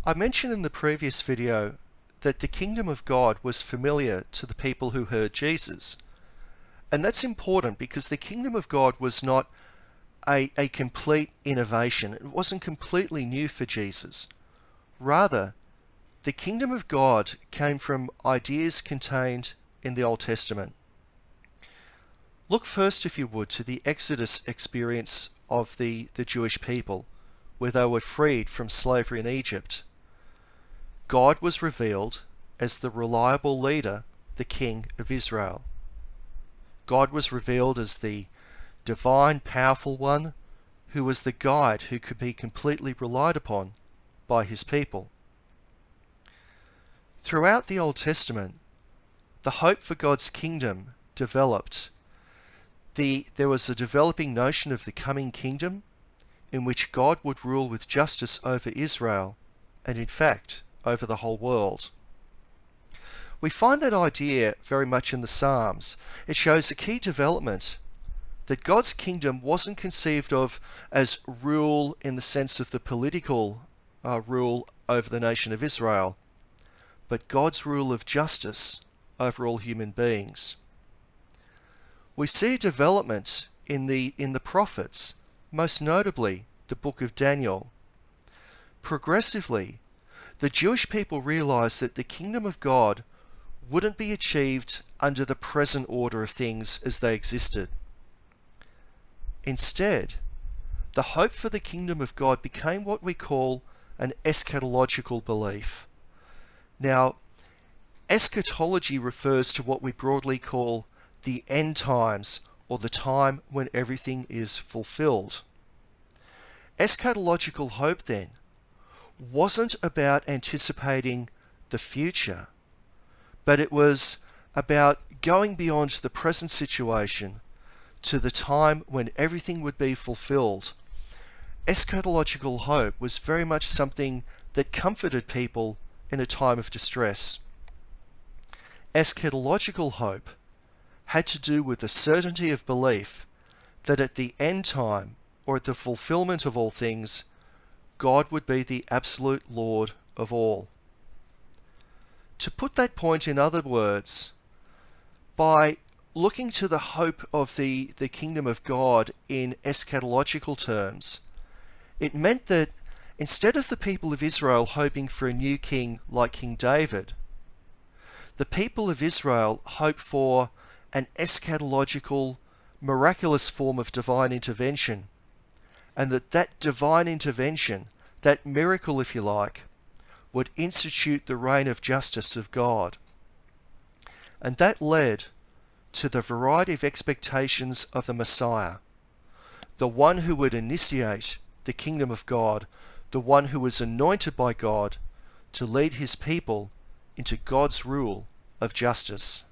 I mentioned in the previous video that the kingdom of God was familiar to the people who heard Jesus. And that's important because the kingdom of God was not a complete innovation. It wasn't completely new for Jesus. Rather, the kingdom of God came from ideas contained in the Old Testament. Look first, if you would, to the Exodus experience of the Jewish people, where they were freed from slavery in Egypt. God was revealed as the reliable leader, the King of Israel. God was revealed as the divine, powerful one who was the guide who could be completely relied upon by his people. Throughout the Old Testament, the hope for God's kingdom developed. There was a developing notion of the coming kingdom in which God would rule with justice over Israel and, in fact, over the whole world. We find that idea very much in the Psalms. It shows a key development that God's kingdom wasn't conceived of as rule in the sense of the political rule over the nation of Israel, but God's rule of justice over all human beings. We see development in the prophets, most notably the book of Daniel. Progressively, the Jewish people realized that the kingdom of God wouldn't be achieved under the present order of things as they existed. Instead, the hope for the kingdom of God became what we call an eschatological belief. Now, eschatology refers to what we broadly call the end times, or the time when everything is fulfilled. Eschatological hope, then, wasn't about anticipating the future, but it was about going beyond the present situation to the time when everything would be fulfilled. Eschatological hope was very much something that comforted people in a time of distress. Eschatological hope had to do with the certainty of belief that at the end time, or at the fulfillment of all things, God would be the absolute Lord of all. To put that point in other words, by looking to the hope of the kingdom of God in eschatological terms, it meant that instead of the people of Israel hoping for a new king like King David, the people of Israel hoped for an eschatological, miraculous form of divine intervention, and that divine intervention, that miracle if you like, would institute the reign of justice of God. And that led to the variety of expectations of the Messiah, the one who would initiate the kingdom of God, the one who was anointed by God to lead his people into God's rule of justice.